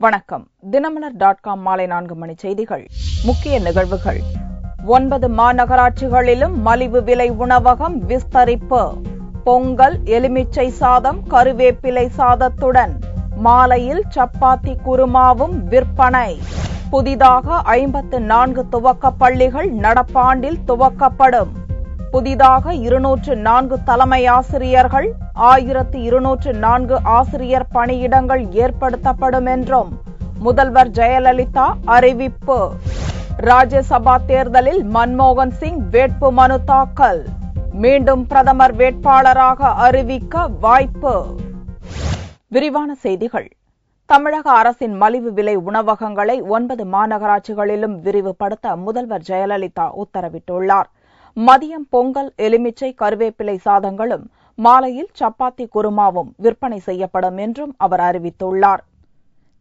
வணக்கம். தினமலர்.com மாலை 4 மணி செய்திகள். முக்கிய நிகழ்வுகள். 9 மாநகராட்சிகளிலும் மலிவு விலை உணவகம் விஸ்தரிப்பு. பொங்கல், எலுமிச்சை சாதம், கருவேப்பிலை சாதத்துடன் மாலையில் சப்பாத்தி குருமாவும் விற்பனை. புதிதாக 54 துவக்க பள்ளிகள் நடப்பாண்டில் துவக்கப்படும். புதிதாக 204 தலைமை ஆசிரியர்கள், 1204 ஆசிரியர் பணியிடங்கள் ஏற்படுத்தப்படும் என்றும் முதல்வர் ஜெயலலிதா அறிவிப்பு. ராஜ்யசபா தேர்தலில் மன்மோகன் சிங் வேட்புமனு தாக்கல். மீண்டும் பிரதமர் வேட்பாளராக அறிவிக்க வாய்ப்பு. விரிவான செய்திகள். தமிழக அரசின் மலிவு விலை உணவகங்களை 9 மாநகராட்சிகளிலும் விரிவுபடுத்த முதல்வர் ஜெயலலிதா உத்தரவிட்டுள்ளார். மதியம் பொங்கல், எலுமிச்சை, கருவேப்பிலை சாதங்களும் மாலையில் சப்பாத்தி குருமாவும் விற்பனை செய்யப்படும் என்றும் அவர் அறிவித்துள்ளார்.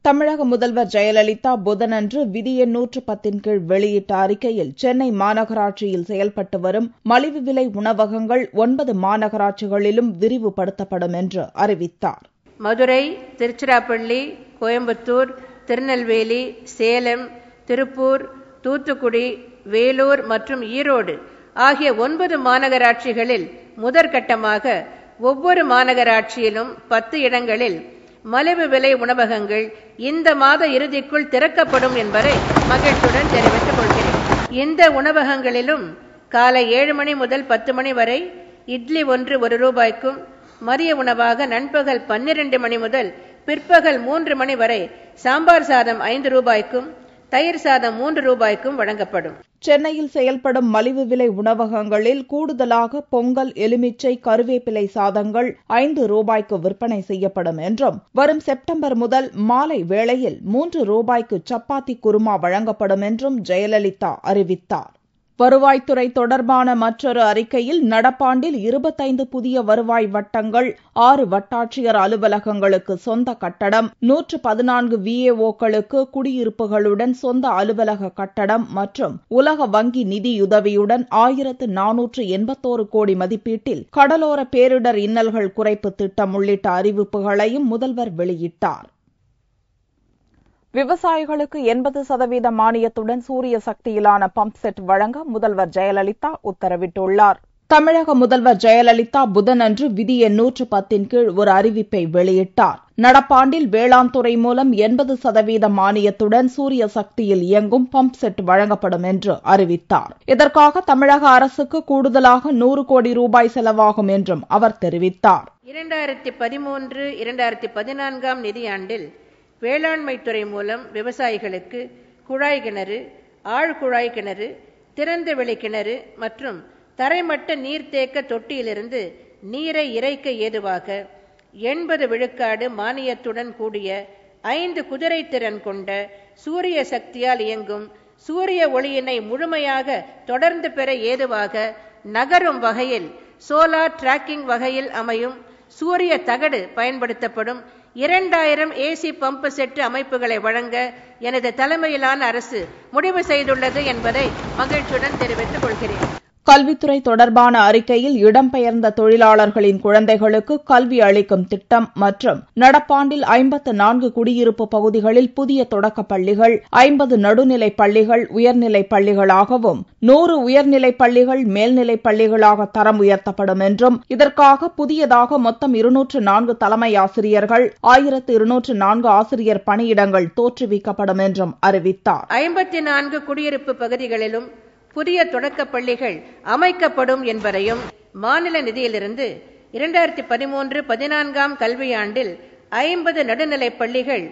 தமிழக முதல்வர் ஜெயலலிதா புதனன்று விதி எண் 110 கீழ் வெளியிட்ட அறிக்கையில் சென்னை மாநகராட்சியில் செயல்பட்டு வரும் மலிவு விலை உணவகங்கள் 9 மாநகராட்சிகளிலும் விரிவுபடுத்தப்படும் என்று அறிவித்தார். மதுரை, திருச்சிராப்பள்ளி, கோயம்புத்தூர், திருநெல்வேலி, சேலம், திருப்பூர், தூத்துக்குடி, வேலூர் மற்றும் ஈரோடு ஆகிய 9 மாநகராட்சிகளில் முதற்கட்டமாக ஒவ்வொரு மாநகராட்சியிலும் 10 இடங்களில் மலிவு விலை உணவகங்கள் இந்த மாத இறுதிக்குள் திறக்கப்படும் என்பதை மகிழ்ச்சியுடன் தெரிவித்துக் கொள்கிறேன். இந்த உணவகங்களிலும் காலை 7 மணி முதல் 10 மணி வரை இட்லி ஒன்று ₹1 மதிய உணவாக நண்பகல் 12 மணி முதல் பிற்பகல் 3 மணி வரை சாம்பார் சாதம் ₹5 தயிர் சாதம் ₹3 வழங்கப்படும். சென்னையில் செயல்படும் மலிவு விலை உணவகங்களில் கூடுதலாக பொங்கல், எலுமிச்சை, கருவேப்பிலை சாதங்கள் ₹5 விற்பனை செய்யப்படும் என்றும் வரும் செப்டம்பர் முதல் மாலை வேளையில் ₹3 சப்பாத்தி குருமா வழங்கப்படும் என்றும் ஜெயலலிதா அறிவித்தார். வருவாய்த்துறை தொடர்பான மற்றொரு அறிக்கையில் நடப்பாண்டில் 25 புதிய வருவாய் வட்டங்கள், 6 வட்டாட்சியர் அலுவலகங்களுக்கு சொந்த கட்டடம், 114 VAO-க்களுக்கு குடியிருப்புகளுடன் சொந்த அலுவலக கட்டடம் மற்றும் உலக வங்கி நிதியுதவியுடன் 1481 கோடி மதிப்பீட்டில் கடலோர பேரிடர் இன்னல்கள் குறைப்பு திட்டம் உள்ளிட்ட அறிவிப்புகளையும் முதல்வர் வெளியிட்டார். விவசாயிகளுக்கு 80% மானியத்துடன் சூரிய சக்தியிலான பம்ப் செட் வழங்க முதல்வர் ஜெயலலிதா உத்தரவிட்டுள்ளார். தமிழக முதல்வர் ஜெயலலிதா புதனன்று விதி எண் 110 கீழ் ஒரு அறிவிப்பை வெளியிட்டார். நடப்பாண்டில் வேளாண் துறை மூலம் 80% மானியத்துடன் சூரிய சக்தியில் இயங்கும் பம்ப் செட் வழங்கப்படும் என்று அறிவித்தார். இதற்காக தமிழக அரசுக்கு கூடுதலாக ₹100 கோடி செலவாகும் என்றும் அவர் தெரிவித்தார். 2013-2014 நிதியாண்டில் வேளாண்மை துறை மூலம் விவசாயிகளுக்கு குழாய் கிணறு, ஆழ்குழாய் கிணறு, திறந்த வெளி கிணறு மற்றும் தரைமட்ட நீர்த்தேக்க தொட்டியிலிருந்து நீரை இறைக்க ஏதுவாக 80 விழுக்காடு மானியத்துடன் கூடிய 5 குதிரை திறன் கொண்ட சூரிய சக்தியால் இயங்கும் சூரிய ஒளியினை முழுமையாக தொடர்ந்து பெற ஏதுவாக நகரும் வகையில் சோலார் டிராக்கிங் வகையில் அமையும் சூரிய தகடு பயன்படுத்தப்படும் 2000 AC பம்பு செட்டு அமைப்புகளை வழங்க எனது தலைமையிலான அரசு முடிவு செய்துள்ளது என்பதை மகிழ்ச்சியுடன் தெரிவித்துக் கொள்கிறேன். கல்வித்துறை தொடர்பான அறிக்கையில் இடம்பெயர்ந்த தொழிலாளர்களின் குழந்தைகளுக்கு கல்வி அளிக்கும் திட்டம் மற்றும் நடப்பாண்டில் 54 குடியிருப்பு பகுதிகளில் புதிய தொடக்கப் பள்ளிகள், 50 நடுநிலைப் பள்ளிகள் உயர்நிலைப் பள்ளிகளாகவும் 100 உயர்நிலைப் பள்ளிகள் மேல்நிலைப் பள்ளிகளாக தரம் உயர்த்தப்படும் என்றும் இதற்காக புதியதாக மொத்தம் 204 தலைமை ஆசிரியர்கள், 1204 ஆசிரியர் பணியிடங்கள் தோற்றுவிக்கப்படும் என்றும் அறிவித்தார். 54 குடியிருப்பு பகுதிகளிலும் புதிய தொடக்கப் பள்ளிகள் அமைக்கப்படும் என்பதையும் மாநில நிதியிலிருந்து 2013-14 கல்வியாண்டில் 50 நடுநிலைப் பள்ளிகள்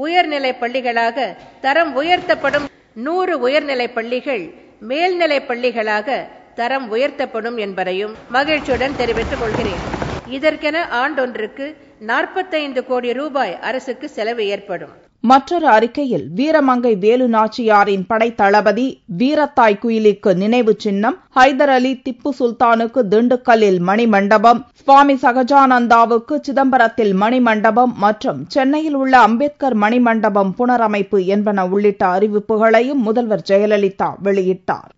உயர்நிலைப் பள்ளிகளாக தரம் உயர்த்தப்படும், 100 உயர்நிலைப் பள்ளிகள் மேல்நிலைப் பள்ளிகளாக தரம் உயர்த்தப்படும் என்பதையும் மகிழ்ச்சியுடன் தெரிவித்துக் கொள்கிறேன். இதற்கென ஆண்டொன்றுக்கு ₹45 கோடி அரசுக்கு செலவு ஏற்படும். மற்றொரு அறிக்கையில் வீரமங்கை வேலு நாச்சியாரின் படைத்தளபதி வீரத்தாய் குயிலிக்கு நினைவு சின்னம், ஹைதர் அலி திப்பு சுல்தானுக்கு திண்டுக்கல்லில் மணிமண்டபம், சுவாமி சகஜானந்தாவுக்கு சிதம்பரத்தில் மணிமண்டபம் மற்றும் சென்னையில் உள்ள அம்பேத்கர் மணிமண்டபம் புனரமைப்பு என்பன உள்ளிட்ட அறிவிப்புகளையும் முதல்வர் ஜெயலலிதா வெளியிட்டார்.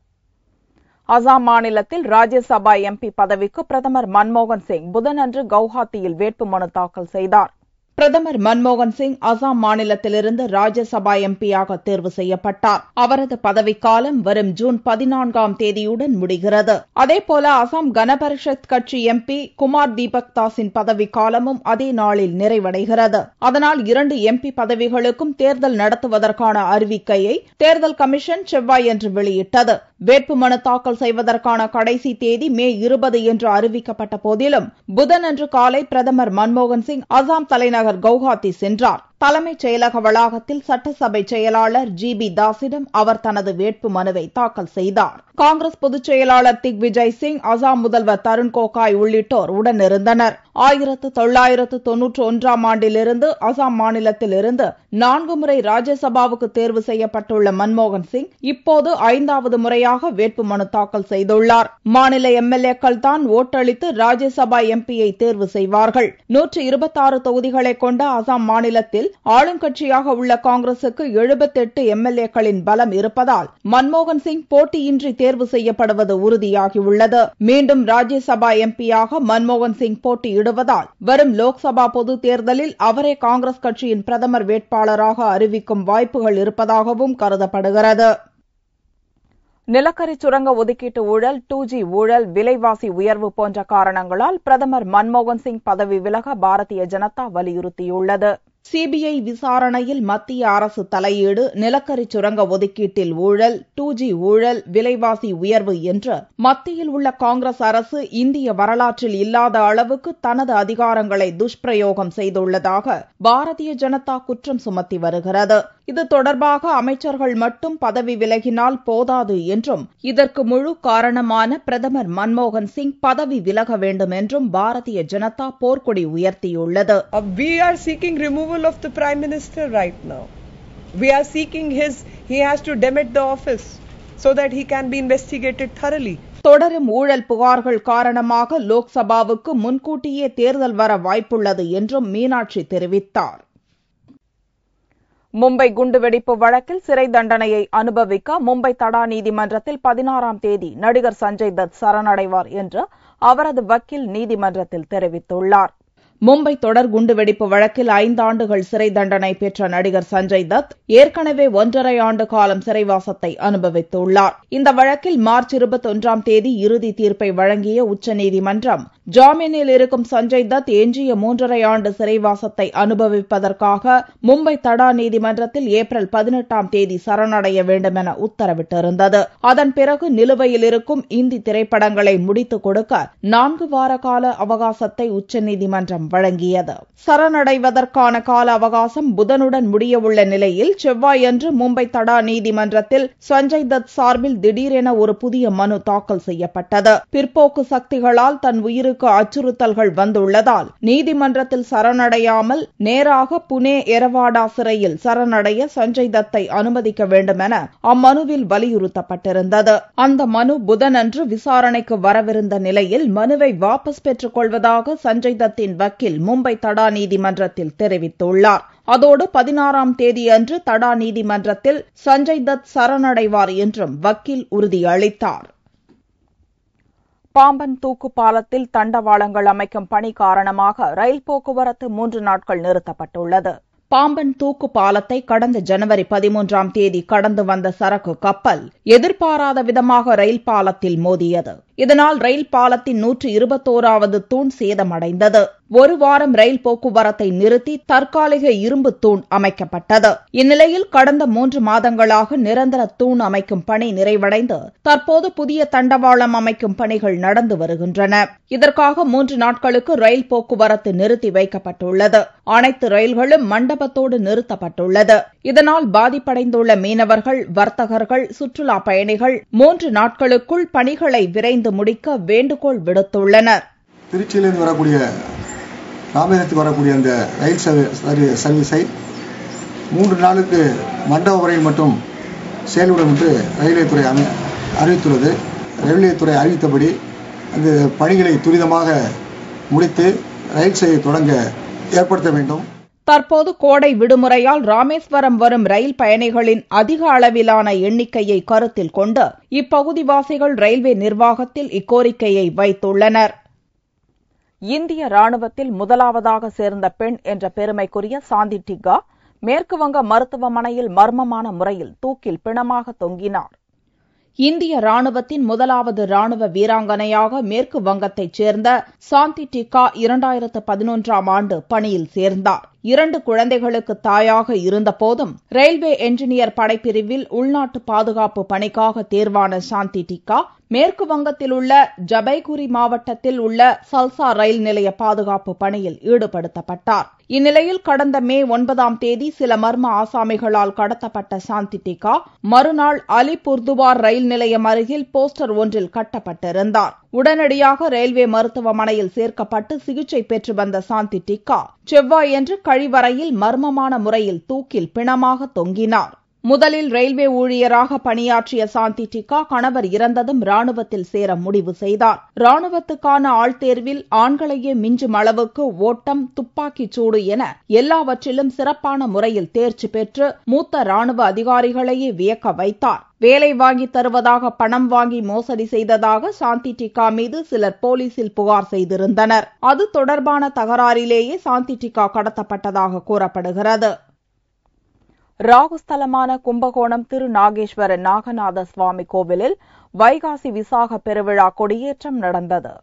அசாம் மாநிலத்தில் ராஜ்யசபா MP பதவிக்கு பிரதமர் மன்மோகன் சிங் புதனன்று கவுஹாத்தியில் வேட்புமனு தாக்கல் செய்தார். பிரதமர் மன்மோகன் சிங் அசாம் மாநிலத்திலிருந்து ராஜ்யசபா எம்பியாக தேர்வு செய்யப்பட்டார். அவரது பதவிக்காலம் வரும் ஜூன் 14ஆம் தேதியுடன் முடிகிறது. அதேபோல அசாம் கனபரிஷத் கட்சி எம்பி குமார் தீபக் தாஸின் பதவிக்காலமும் அதே நாளில் நிறைவடைகிறது. அதனால் 2 எம்பி பதவிகளுக்கும் தேர்தல் நடத்துவதற்கான அறிவிக்கையை தேர்தல் கமிஷன் செவ்வாயன்று வெளியிட்டது. வேட்புமனு தாக்கல் செய்வதற்கான கடைசி தேதி மே 20 என்று அறிவிக்கப்பட்ட போதிலும் புதனன்று காலை பிரதமர் மன்மோகன் சிங் அசாம் தலைநகர் கவுஹாத்தி சென்றார். தலைமைச் செயலக வளாகத்தில் சட்டசபை செயலாளர் ஜி.பி. தாஸிடம் அவர் தனது வேட்பு மனுவை தாக்கல் செய்தார். காங்கிரஸ் பொதுச் செயலாளர் திக்விஜய் சிங், அசாம் முதல்வர் தருண் கோகாய் உள்ளிட்டோர் உடனிருந்தனர். 1991ஆம் ஆண்டிலிருந்து அசாம் மாநிலத்திலிருந்து 4 முறை ராஜ்யசபாவுக்கு தேர்வு செய்யப்பட்டுள்ள மன்மோகன் சிங் இப்போது 5வது முறையாக வேட்புமனு தாக்கல் செய்துள்ளார். மாநில எம்எல்ஏக்கள் தான் ஓட்டளித்து ராஜ்யசபா எம்பியை தேர்வு செய்வார்கள். 126 தொகுதிகளை கொண்ட அசாம் மாநிலத்தில் ஆளுங்கட்சியாக உள்ள காங்கிரசுக்கு 78 எம்எல்ஏக்களின் பலம் இருப்பதால் மன்மோகன் சிங் போட்டியின்றி தேர்வு செய்யப்படுவது உறுதியாகியுள்ளது. மீண்டும் ராஜ்யசபா எம்பியாக மன்மோகன் சிங் போட்டியிடுவதால் வரும் லோக்சபா பொதுத் தேர்தலில் அவரே காங்கிரஸ் கட்சியின் பிரதமர் வேட்பாளராக அறிவிக்கும் வாய்ப்புகள் இருப்பதாகவும் கருதப்படுகிறது. நிலக்கரி சுரங்க ஒதுக்கீட்டு ஊழல், 2G ஊழல், விலைவாசி உயர்வு போன்ற காரணங்களால் பிரதமர் மன்மோகன் சிங் பதவி விலக பாரதிய ஜனதா வலியுறுத்தியுள்ளது. சிபிஐ விசாரணையில் மத்திய அரசு தலையீடு, நிலக்கரி சுரங்க ஒதுக்கீட்டில் ஊழல், 2G ஊழல், விலைவாசி உயர்வு என்று மத்தியில் உள்ள காங்கிரஸ் அரசு இந்திய வரலாற்றில் இல்லாத அளவுக்கு தனது அதிகாரங்களை துஷ்பிரயோகம் செய்துள்ளதாக பாரதிய ஜனதா குற்றம் சுமத்தி வருகிறது. இது தொடர்பாக அமைச்சர்கள் மட்டும் பதவி விலகினால் போதாது என்றும் இதற்கு முழு காரணமான பிரதமர் மன்மோகன் சிங் பதவி விலக வேண்டும் என்றும் பாரதிய ஜனதா போர்க்கொடி உயர்த்தியுள்ளது. Of the Prime Minister right now. We are seeking he has to demit the office so that he can be investigated thoroughly. தொடரும் ஊழல் புகார்கள் காரணமாக லோக்சபாவுக்கு முன்கூட்டியே தேர்தல் வர வாய்ப்புள்ளது என்றும் மீனாட்சி தெரிவித்தார். மும்பை குண்டுவெடிப்பு வழக்கில் சிறை தண்டனையை அனுபவிக்க மும்பை தடா நீதிமன்றத்தில் 16ஆம் தேதி நடிகர் சஞ்சய் தத் சரணடைவார் என்று அவரது வக்கீல் நீதிமன்றத்தில் தெரிவித்துள்ளார். மும்பை தொடர் குண்டுவெடிப்பு வழக்கில் 5 ஆண்டுகள் சிறை தண்டனை பெற்ற நடிகர் சஞ்சய் தத் ஏற்கனவே 1.5 ஆண்டு காலம் சிறைவாசத்தை அனுபவித்துள்ளார். இந்த வழக்கில் மார்ச் 21ஆம் தேதி இறுதி தீர்ப்பை வழங்கிய உச்சநீதிமன்றம் ஜாமீனில் இருக்கும் சஞ்சய் தத் எஞ்சிய 3.5 ஆண்டு சிறைவாசத்தை அனுபவிப்பதற்காக மும்பை தடா நீதிமன்றத்தில் ஏப்ரல் 18ஆம் தேதி சரணடைய வேண்டும் என உத்தரவிட்டிருந்தது. அதன் பிறகு நிலுவையில் இருக்கும் இந்தி திரைப்படங்களை முடித்துக் கொடுக்க 4 வார கால அவகாசத்தை உச்சநீதிமன்றம் வழங்கியது. சரணடைவதற்கான கால அவகாசம் புதனுடன் முடியவுள்ள நிலையில் செவ்வாயன்று மும்பை தடா நீதிமன்றத்தில் சஞ்சய் தத் சார்பில் திடீரென ஒரு புதிய மனு தாக்கல் செய்யப்பட்டது. பிற்போக்கு சக்திகளால் தன் உயிருக்கு அச்சுறுத்தல்கள் வந்துள்ளதால் நீதிமன்றத்தில் சரணடையாமல் நேராக புனே எரவாடா சிறையில் சரணடைய சஞ்சய் தத்தை அனுமதிக்க வேண்டும் என அம்மனுவில் வலியுறுத்தப்பட்டிருந்தது. அந்த மனு புதனன்று விசாரணைக்கு வரவிருந்த நிலையில் மனுவை வாபஸ் பெற்றுக் கொள்வதாக சஞ்சய் தத்தின் வக்கீல் மும்பை தடா நீதிமன்றத்தில் தெரிவித்துள்ளார். அதோடு 16ஆம் தேதி அன்று தடா நீதிமன்றத்தில் சஞ்சய் தத் சரணடைவார் என்றும் வக்கீல் உறுதியளித்தார். பாம்பன் தூக்கு பாலத்தில் தண்டவாளங்கள் அமைக்கும் பணி காரணமாக ரயில் போக்குவரத்து 3 நாட்கள் நிறுத்தப்பட்டுள்ளது. பாம்பன் தூக்கு பாலத்தை கடந்த ஜனவரி 13ஆம் தேதி கடந்து வந்த சரக்கு கப்பல் எதிர்பாராத விதமாக ரயில் பாலத்தில் மோதியது. இதனால் ரயில் பாலத்தின் 121வது தூண் சேதமடைந்தது. ஒரு வாரம் ரயில் போக்குவரத்தை நிறுத்தி தற்காலிக இரும்பு தூண் அமைக்கப்பட்டது. இந்நிலையில் கடந்த 3 மாதங்களாக நிரந்தர தூண் அமைக்கும் பணி நிறைவடைந்து தற்போது புதிய தண்டவாளம் அமைக்கும் பணிகள் நடந்து வருகின்றன. இதற்காக 3 நாட்களுக்கு ரயில் போக்குவரத்து நிறுத்தி வைக்கப்பட்டுள்ளது. அனைத்து ரயில்களும் மண்டபத்தோடு நிறுத்தப்பட்டுள்ளது. இதனால் பாதிப்படைந்துள்ள மீனவர்கள், வர்த்தகர்கள், சுற்றுலா பயணிகள் 3 நாட்களுக்குள் பணிகளை விரைந்து முடிக்க வேண்டுகோள் விடுத்துள்ளனர். திருச்சியிலிருந்து வரக்கூடிய ராமேஸ்வரத்துக்கு வரக்கூடிய அந்த ரயில் சர்வீஸை 3 நாளுக்கு மண்டப வரையில் மட்டும் செயல்படும் என்று ரயில்வே துறை அறிவித்துள்ளது. ரயில்வே துறை அறிவித்தபடி அந்த பணிகளை துரிதமாக முடித்து ரயில் சேவை தொடங்க ஏற்படுத்த வேண்டும். தற்போது கோடை விடுமுறையால் ராமேஸ்வரம் வரும் ரயில் பயணிகளின் அதிக அளவிலான எண்ணிக்கையை கருத்தில் கொண்டு இப்பகுதிவாசிகள் ரயில்வே நிர்வாகத்தில் இக்கோரிக்கையை வைத்துள்ளனர். இந்திய ராணுவத்தில் முதலாவதாக சேர்ந்த பெண் என்ற பெருமைக்குரிய சாந்தி டிக்கா மேற்குவங்க மருத்துவமனையில் மர்மமான முறையில் தூக்கில் பிணமாக தொங்கினார். இந்திய ராணுவத்தின் முதலாவது ராணுவ வீராங்கனையாக மேற்கு வங்கத்தைச் சேர்ந்த சாந்தி டிக்கா 2011ஆம் ஆண்டு பணியில் சேர்ந்தார். 2 குழந்தைகளுக்கு தாயாக இருந்தபோதும் ரயில்வே என்ஜினியர் படைப்பிரிவில் உள்நாட்டு பாதுகாப்பு பணிக்காக தேர்வான சாந்தி டிக்கா மேற்கு வங்கத்தில் உள்ள ஜபைகுரி மாவட்டத்தில் உள்ள சல்சா ரயில் நிலைய பாதுகாப்பு பணியில் ஈடுபடுத்தப்பட்டார். இந்நிலையில் கடந்த மே 9ஆம் தேதி சில மர்ம ஆசாமிகளால் கடத்தப்பட்ட சாந்தி டிக்கா மறுநாள் அலிபுர்துவார் ரயில் நிலையம் அருகில் போஸ்டர் ஒன்றில் கட்டப்பட்டிருந்தார். உடனடியாக ரயில்வே மருத்துவமனையில் சேர்க்கப்பட்டு சிகிச்சை பெற்று வந்த சாந்தி டிக்கா செவ்வாயன்று கழிவறையில் மர்மமான முறையில் தூக்கில் பிணமாக தொங்கினார். முதலில் ரயில்வே ஊழியராக பணியாற்றிய சாந்தி டிக்கா கணவர் இறந்ததும் ராணுவத்தில் சேர முடிவு செய்தார். ராணுவத்துக்கான ஆள்தேர்வில் ஆண்களையே மிஞ்சும் அளவுக்கு ஓட்டம், துப்பாக்கிச் சூடு என எல்லாவற்றிலும் சிறப்பான முறையில் தேர்ச்சி பெற்று மூத்த ராணுவ அதிகாரிகளையே வியக்க வைத்தார். வேலை வாங்கி தருவதாக பணம் வாங்கி மோசடி செய்ததாக சாந்தி டிக்கா மீது சிலர் போலீசில் புகார் செய்திருந்தனர். அது தொடர்பான தகராறிலேயே சாந்தி டிக்கா கடத்தப்பட்டதாக கூறப்படுகிறது. ராகுஸ்தலமான கும்பகோணம் திருநாகேஸ்வர நாகநாத சுவாமி கோவிலில் வைகாசி விசாக பெருவிழா கொடியேற்றம் நடந்தது.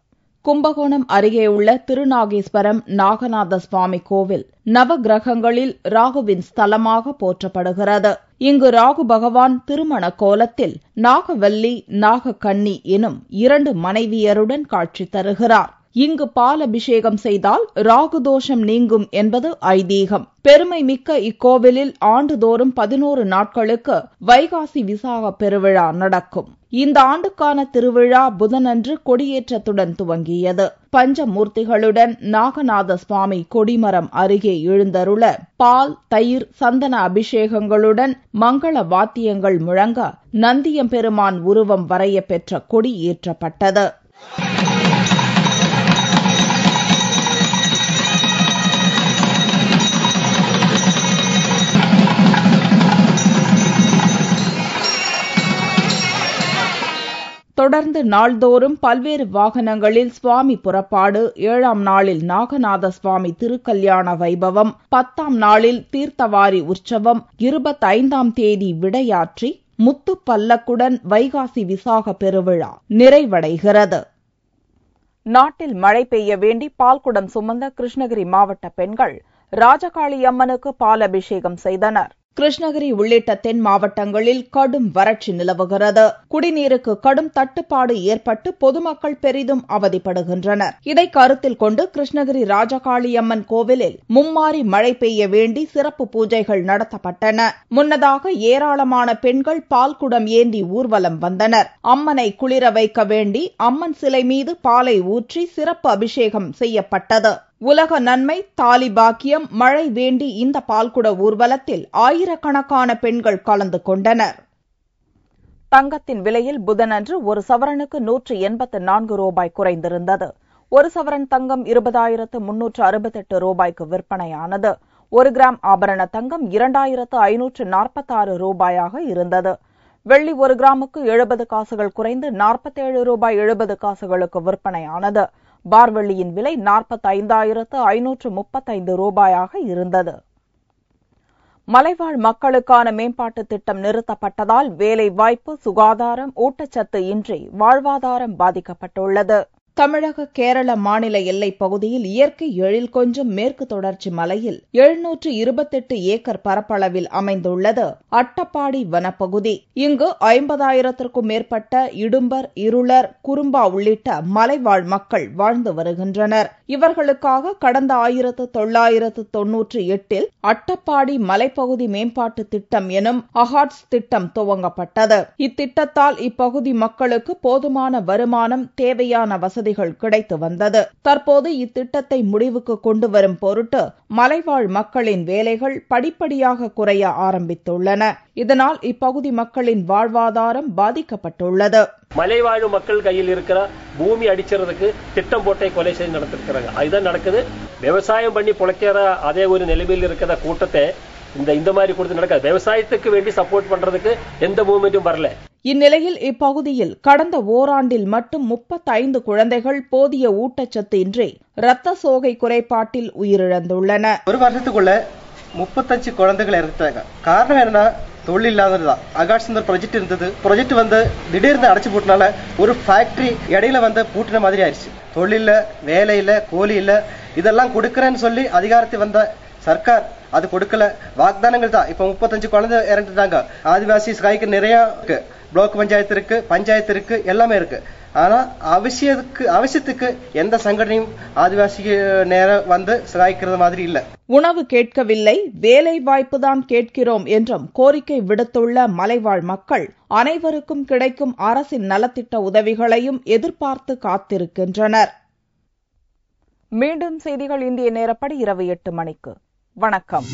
கும்பகோணம் அருகே உள்ள திருநாகேஸ்வரம் நாகநாத சுவாமி கோவில் நவகிரகங்களில் ராகுவின் ஸ்தலமாக போற்றப்படுகிறது. இங்கு ராகு பகவான் திருமண கோலத்தில் நாகவல்லி, நாகக்கன்னி எனும் 2 மனைவியருடன் காட்சி தருகிறார். இங்கு பால் அபிஷேகம் செய்தால் ராகு தோஷம் நீங்கும் என்பது ஐதீகம். பெருமை மிக்க இக்கோவிலில் ஆண்டுதோறும் 11 நாட்களுக்கு வைகாசி விசாக பெருவிழா நடக்கும். இந்த ஆண்டுக்கான திருவிழா புதனன்று கொடியேற்றத்துடன் துவங்கியது. பஞ்சமூர்த்திகளுடன் நாகநாத சுவாமி கொடிமரம் அருகே எழுந்தருள பால், தயிர், சந்தன அபிஷேகங்களுடன் மங்கள வாத்தியங்கள் முழங்க நந்தியம்பெருமான் உருவம் வரைய பெற்ற கொடி ஏற்றப்பட்டது. தொடர்ந்து நாள்தோறும் பல்வேறு வாகனங்களில் சுவாமி புறப்பாடு, 7ஆம் நாளில் நாகநாத சுவாமி திருக்கல்யாண வைபவம், 10ஆம் நாளில் தீர்த்தவாரி உற்சவம், 25ஆம் தேதி விடையாற்றி முத்து பல்லக்குடன் வைகாசி விசாக பெருவிழா நிறைவடைகிறது. நாட்டில் மழை பெய்ய வேண்டி பால்குடம் சுமந்த கிருஷ்ணகிரி மாவட்ட பெண்கள் ராஜகாளி அம்மனுக்கு பால் அபிஷேகம் செய்தனர். கிருஷ்ணகிரி உள்ளிட்ட தென் மாவட்டங்களில் கடும் வறட்சி நிலவுகிறது. குடிநீருக்கு கடும் தட்டுப்பாடு ஏற்பட்டு பொதுமக்கள் பெரிதும் அவதிப்படுகின்றனர். இதை கருத்தில் கொண்டு கிருஷ்ணகிரி ராஜகாளியம்மன் கோவிலில் மும்மாரி மழை பெய்ய வேண்டி சிறப்பு பூஜைகள் நடத்தப்பட்டன. முன்னதாக ஏராளமான பெண்கள் பால்குடம் ஏந்தி ஊர்வலம் வந்தனர். அம்மனை குளிர வைக்க வேண்டி அம்மன் சிலை மீது பாலை ஊற்றி சிறப்பு அபிஷேகம் செய்யப்பட்டது. உலக நன்மை, தாலி பாக்கியம், மழை வேண்டி இந்த பால்குட ஊர்வலத்தில் ஆயிரக்கணக்கான பெண்கள் கலந்து கொண்டனர். தங்கத்தின் விலையில் புதனன்று ஒரு சவரனுக்கு 184 ரூபாய் குறைந்திருந்தது. ஒரு சவரன் தங்கம் 20,368 ரூபாய்க்கு விற்பனையானது. 1 கிராம் ஆபரண தங்கம் 2,546 ரூபாயாக இருந்தது. வெள்ளி 1 கிராமுக்கு 70 காசுகள் குறைந்து 47 ரூபாய் 70 காசுகளுக்கு விற்பனையானது. பார்வெள்ளியின் விலை 45,535 ரூபாயாக இருந்தது. மலைவாழ் மக்களுக்கான மேம்பாட்டு திட்டம் நிறுத்தப்பட்டதால் வேலை வாய்ப்பு, சுகாதாரம், ஊட்டச்சத்து இன்றி வாழ்வாதாரம் பாதிக்கப்பட்டுள்ளது. தமிழக கேரள மாநில எல்லைப் பகுதியில் இயற்கை எழில் கொஞ்சம் மேற்கு தொடர்ச்சி மலையில் 728 ஏக்கர் பரப்பளவில் அமைந்துள்ளது அட்டப்பாடி வனப்பகுதி. இங்கு 50,000க்கும் மேற்பட்ட இடும்பர், இருளர், குறும்பா உள்ளிட்ட மலைவாழ் மக்கள் வாழ்ந்து வருகின்றனர். இவர்களுக்காக கடந்த 1998 அட்டப்பாடி மலைப்பகுதி மேம்பாட்டு திட்டம் எனும் அஹாட்ஸ் திட்டம் துவங்கப்பட்டது. இத்திட்டத்தால் இப்பகுதி மக்களுக்கு போதுமான வருமானம், தேவையான வசதிகள் கிடைத்து வந்தது. தற்போது இத்திட்டத்தை முடிவுக்கு கொண்டு வரும் பொருட்டு மலைவாழ் மக்களின் வேலைகள் படிப்படியாக குறைய ஆரம்பித்துள்ளன. இதனால் இப்பகுதி மக்களின் வாழ்வாதாரம் பாதிக்கப்பட்டுள்ளது. மலைவாழ் மக்கள் கையில் இருக்கிற பூமி அடிச்சறதுக்கு திட்டம் போட்டை கொலை செய்து நடத்திருக்கிறாங்க. அதுதான் நடக்குது. விவசாயம் பண்ணி பொழைக்கிற அதே ஒரு நிலைமையில் இருக்கிற கூட்டத்தை இந்த மாதிரி கொடுத்து நடக்காது. விவசாயத்துக்கு வேண்டி சப்போர்ட் பண்றதுக்கு எந்த மூவ்மெண்ட்டும் வரல. இந்நிலையில் இப்பகுதியில் கடந்த ஓராண்டில் மட்டும் 35 குழந்தைகள் போதிய ஊட்டச்சத்து இன்றி இரத்த சோகை குறைபாட்டில் உயிரிழந்துள்ளன. ஒரு வருஷத்துக்குள்ள 35 குழந்தைகள் இறந்துட்டாங்க. காரணம் என்னன்னா தொழில் இல்லாததுதான். அகாட்சிந்தர் ப்ராஜெக்ட் இருந்தது. ப்ராஜெக்ட் திடீர்னு அடைச்சு போட்டனால ஒரு ஃபேக்டரி இடையில பூட்டின மாதிரி ஆயிடுச்சு. தொழில, வேலை இல்ல, கூலி இல்ல, இதெல்லாம் கொடுக்கறேன்னு சொல்லி அதிகாரத்தை வந்த சர்க்கார் அது கொடுக்கல. வாக்தானங்கள் தான். இப்ப 35 குழந்தை இறந்துட்டாங்க. ஆதிவாசி ஸ்காய்க்கு நிறைய இருக்கு. பிளாக் பஞ்சாயத்து இருக்கு, பஞ்சாயத்து இருக்கு, எல்லாமே இருக்கு. ஆனா அவசியத்துக்கு எந்த சங்கடனையும் ஆதிவாசிக்கு நேரம் சகாய்க்கிறது மாதிரி இல்ல. உணவு கேட்கவில்லை, வேலை வாய்ப்புதான் கேட்கிறோம் என்றும் கோரிக்கை விடுத்துள்ள மலைவாழ் மக்கள் அனைவருக்கும் கிடைக்கும் அரசின் நலத்திட்ட உதவிகளையும் எதிர்பார்த்து காத்திருக்கின்றனர். மீண்டும் செய்திகள் இந்திய நேரப்படி இரவு 8 மணிக்கு. வணக்கம்.